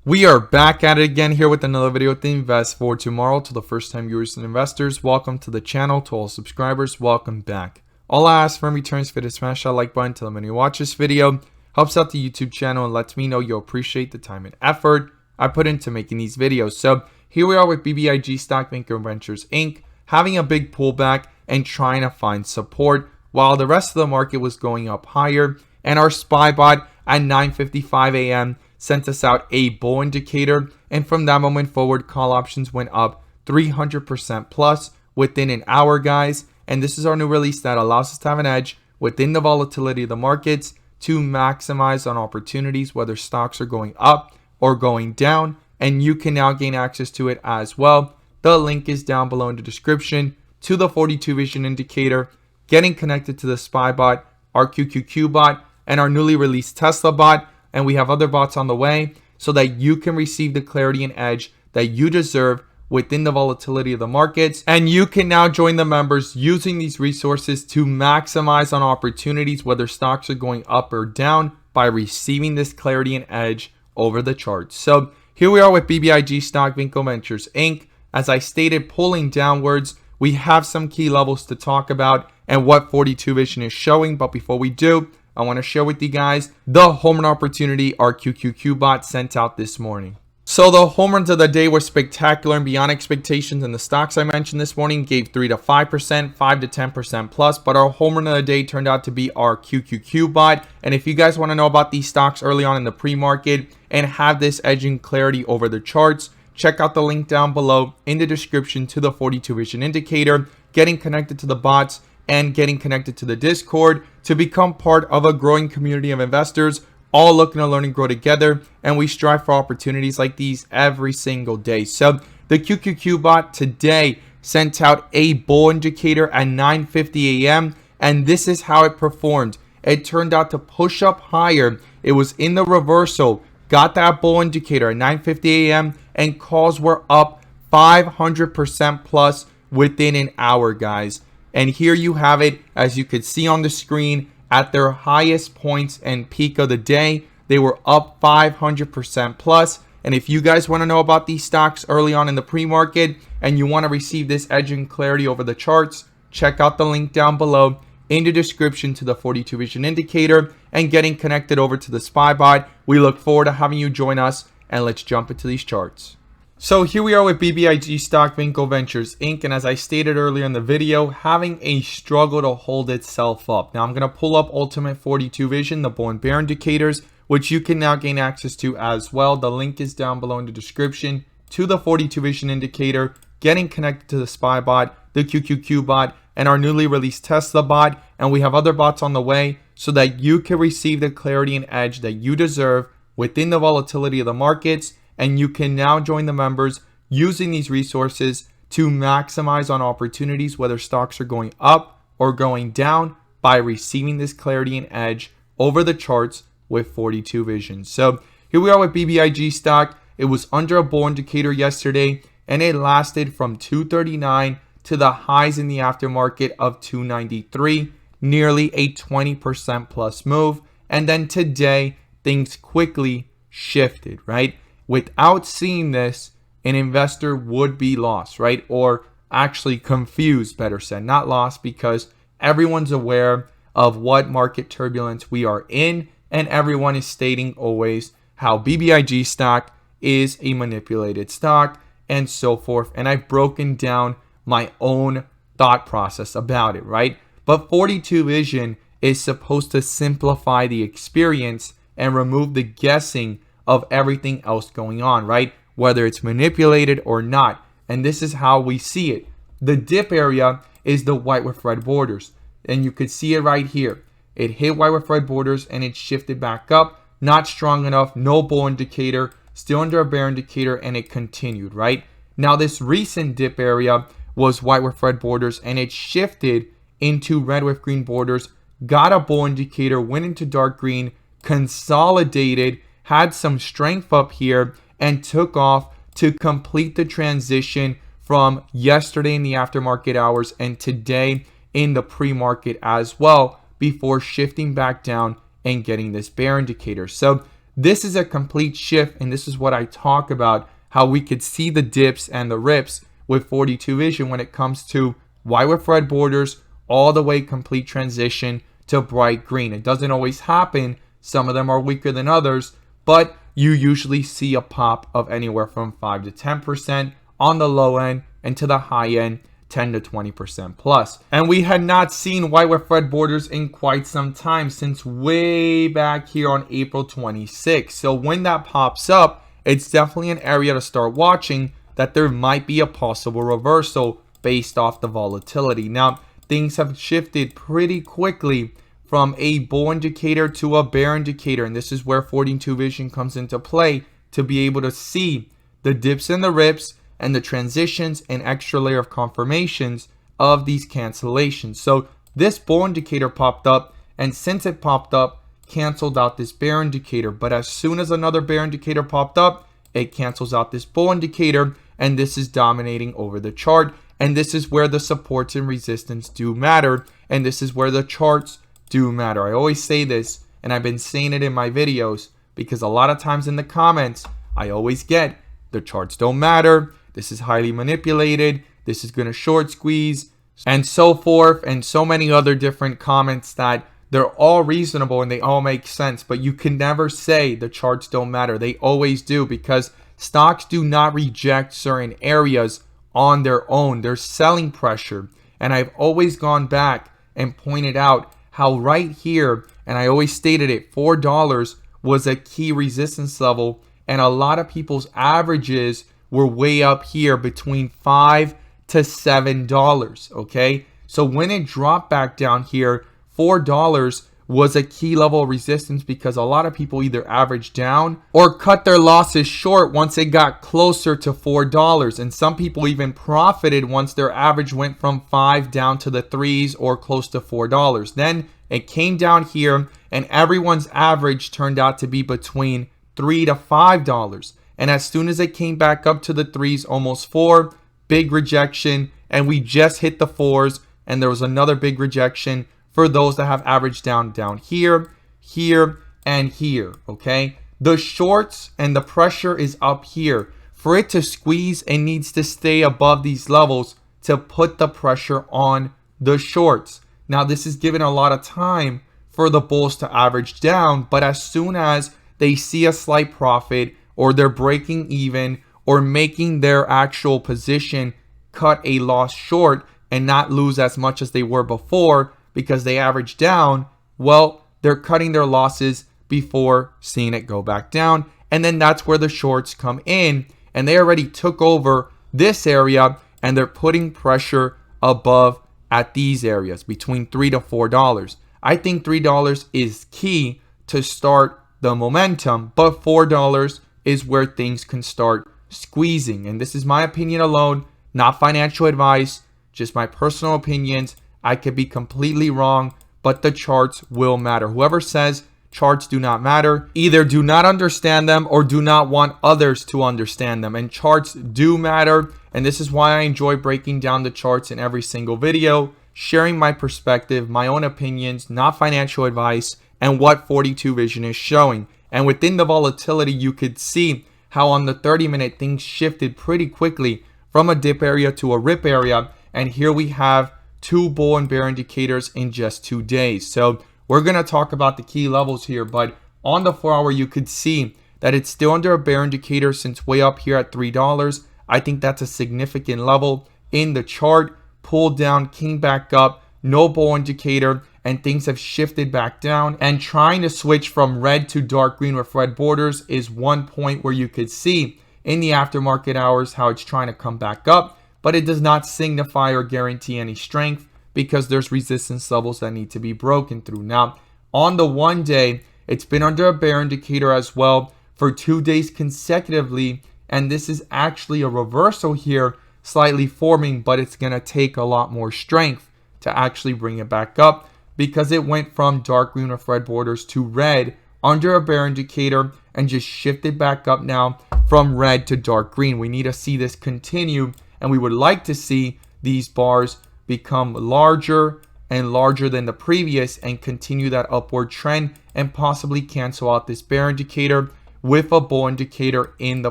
We are back at it again here with another video with the Invest for Tomorrow. To the first time viewers and investors, welcome to the channel. To all subscribers, welcome back. All I ask for in return is for you to smash that like button. Tell them when you watch this video, helps out the YouTube channel and lets me know you appreciate the time and effort I put into making these videos. So here we are with Bbig Stock Ventures Inc. having a big pullback and trying to find support while the rest of the market was going up higher. And our SPY bot at 9:55 a.m. sent us out a bull indicator, and from that moment forward, call options went up 300% plus within an hour, guys. And this is our new release that allows us to have an edge within the volatility of the markets to maximize on opportunities, whether stocks are going up or going down, and you can now gain access to it as well. The link is down below in the description to the 42 vision indicator, getting connected to the SPY bot, our QQQ bot, and our newly released Tesla bot. And we have other bots on the way so that you can receive the clarity and edge that you deserve within the volatility of the markets. And you can now join the members using these resources to maximize on opportunities, whether stocks are going up or down, by receiving this clarity and edge over the charts. So here we are with Bbig Stock Ventures Inc. As I stated, pulling downwards. We have some key levels to talk about and what 42 vision is showing. But before we do, I want to share with you guys the home run opportunity our QQQ bot sent out this morning. So the home runs of the day were spectacular and beyond expectations, and the stocks I mentioned this morning gave 3 to 5%, 5 to 10% plus, but our home run of the day turned out to be our QQQ bot. And if you guys want to know about these stocks early on in the pre-market and have this edging clarity over the charts, check out the link down below in the description to the 42 vision indicator, getting connected to the bots and getting connected to the Discord to become part of a growing community of investors, all looking to learn and grow together. And we strive for opportunities like these every single day. So the QQQ bot today sent out a bull indicator at 9:50 a.m. and this is how it performed. It turned out to push up higher. It was in the reversal, got that bull indicator at 9:50 a.m. and calls were up 500% plus within an hour, guys. And here you have it, as you could see on the screen, at their highest points and peak of the day, they were up 500% plus. And if you guys want to know about these stocks early on in the pre-market and you want to receive this edge and clarity over the charts, check out the link down below in the description to the 42 vision indicator and getting connected over to the SPY bot. We look forward to having you join us, and let's jump into these charts. So here we are with Bbig Stock Ventures Inc. And as I stated earlier in the video, having a struggle to hold itself up. Now I'm going to pull up Ultimate 42 Vision, the bull and bear indicators, which you can now gain access to as well. The link is down below in the description to the 42 vision indicator, getting connected to the SPY bot, the QQQ bot, and our newly released Tesla bot. And we have other bots on the way so that you can receive the clarity and edge that you deserve within the volatility of the markets. And you can now join the members using these resources to maximize on opportunities, whether stocks are going up or going down, by receiving this clarity and edge over the charts with 42 vision. So here we are with Bbig stock. It was under a bull indicator yesterday and it lasted from 239 to the highs in the aftermarket of 293, nearly a 20% plus move. And then today things quickly shifted, right? Without seeing this, an investor would be lost, right? Or actually confused, better said, not lost, because everyone's aware of what market turbulence we are in. And everyone is stating always how Bbig stock is a manipulated stock and so forth. And I've broken down my own thought process about it, right? But 42 vision is supposed to simplify the experience and remove the guessing of everything else going on, right? Whether it's manipulated or not. And this is how we see it. The dip area is the white with red borders. And you could see it right here. It hit white with red borders and it shifted back up. Not strong enough, no bull indicator, still under a bear indicator, and it continued, right? Now this recent dip area was white with red borders and it shifted into red with green borders, got a bull indicator, went into dark green, consolidated, had some strength up here, and took off to complete the transition from yesterday in the aftermarket hours and today in the pre-market as well, before shifting back down and getting this bear indicator. So this is a complete shift, and this is what I talk about, how we could see the dips and the rips with 42 vision when it comes to white with red borders, all the way complete transition to bright green. It doesn't always happen. Some of them are weaker than others, but you usually see a pop of anywhere from 5 to 10% on the low end, and to the high end 10 to 20% plus. And we had not seen white with red borders in quite some time, since way back here on April 26th. So when that pops up, it's definitely an area to start watching, that there might be a possible reversal based off the volatility. Now, things have shifted pretty quickly from a bull indicator to a bear indicator, and this is where 42 vision comes into play to be able to see the dips and the rips and the transitions and extra layer of confirmations of these cancellations. So this bull indicator popped up, and since it popped up, canceled out this bear indicator. But as soon as another bear indicator popped up, it cancels out this bull indicator, and this is dominating over the chart. And this is where the supports and resistance do matter, and this is where the charts do matter. I always say this, and I've been saying it in my videos, because a lot of times in the comments I always get, the charts don't matter, this is highly manipulated, this is going to short squeeze, and so forth, and so many other different comments that they're all reasonable and they all make sense. But you can never say the charts don't matter. They always do, because stocks do not reject certain areas on their own. There's selling pressure, and I've always gone back and pointed out how right here, and I always stated it, $4 was a key resistance level, and a lot of people's averages were way up here between $5 to $7. Okay, so when it dropped back down here, $4 was a key level of resistance, because a lot of people either averaged down or cut their losses short once it got closer to $4, and some people even profited once their average went from 5 down to the 3s or close to $4. Then it came down here, and everyone's average turned out to be between $3 to $5. And as soon as it came back up to the 3s, almost 4, big rejection, and we just hit the 4s, and there was another big rejection for those that have averaged down here, here, and here. Okay, the shorts and the pressure is up here. For it to squeeze, it needs to stay above these levels to put the pressure on the shorts. Now, this is given a lot of time for the bulls to average down, but as soon as they see a slight profit, or they're breaking even, or making their actual position cut a loss short and not lose as much as they were before because they averaged down, well, they're cutting their losses before seeing it go back down. And then that's where the shorts come in, and they already took over this area, and they're putting pressure above at these areas between $3 to $4. I think $3 is key to start the momentum, but $4 is where things can start squeezing. And this is my opinion alone, not financial advice, just my personal opinions. I could be completely wrong, but the charts will matter. Whoever says charts do not matter either do not understand them or do not want others to understand them. And charts do matter, and this is why I enjoy breaking down the charts in every single video, sharing my perspective, my own opinions, not financial advice, and what 42 vision is showing. And within the volatility, you could see how on the 30-minute things shifted pretty quickly from a dip area to a rip area. And here we have 2 bull and bear indicators in just 2 days. So we're going to talk about the key levels here. But on the 4-hour, you could see that it's still under a bear indicator since way up here at $3. I think that's a significant level in the chart. Pulled down, came back up, no bull indicator, and things have shifted back down. And trying to switch from red to dark green with red borders is one point where you could see in the aftermarket hours how it's trying to come back up, but it does not signify or guarantee any strength, because there's resistance levels that need to be broken through. Now, on the 1 day, it's been under a bear indicator as well for 2 days consecutively, and this is actually a reversal here, slightly forming, but it's going to take a lot more strength to actually bring it back up, because it went from dark green with red borders to red under a bear indicator and just shifted back up now from red to dark green. We need to see this continue, and we would like to see these bars become larger and larger than the previous and continue that upward trend and possibly cancel out this bear indicator with a bull indicator in the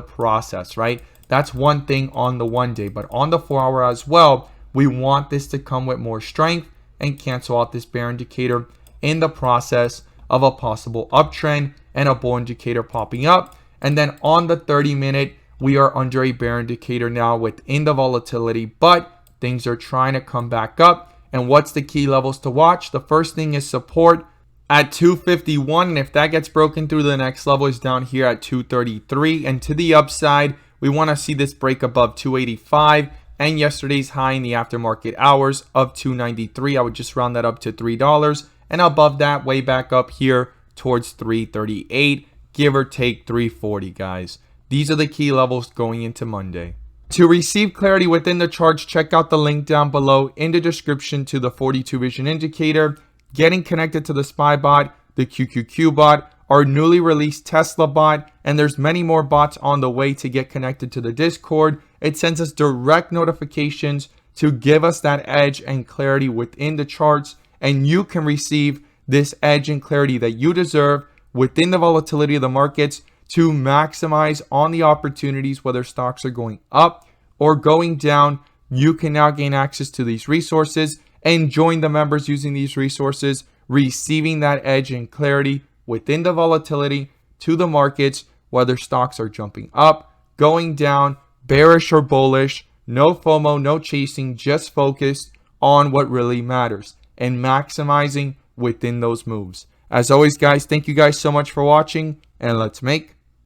process, right? That's one thing on the 1 day, but on the 4 hour as well, we want this to come with more strength and cancel out this bear indicator in the process of a possible uptrend and a bull indicator popping up. And then on the 30-minute, we are under a bear indicator now within the volatility, but things are trying to come back up. And what's the key levels to watch? The first thing is support at 251, and if that gets broken through, the next level is down here at 233. And to the upside, we want to see this break above 285 and yesterday's high in the aftermarket hours of 293. I would just round that up to $3, and above that, way back up here towards 338, give or take 340, guys. These are the key levels going into Monday. To receive clarity within the charts, check out the link down below in the description to the 42 vision indicator, getting connected to the SPY bot, the QQQ bot, our newly released Tesla bot, and there's many more bots on the way to get connected to the Discord. It sends us direct notifications to give us that edge and clarity within the charts, and you can receive this edge and clarity that you deserve within the volatility of the markets to maximize on the opportunities, whether stocks are going up or going down. You can now gain access to these resources and join the members using these resources, receiving that edge and clarity within the volatility to the markets, whether stocks are jumping up, going down, bearish or bullish. No FOMO, no chasing, just focused on what really matters and maximizing within those moves. As always, guys, thank you guys so much for watching, and let's make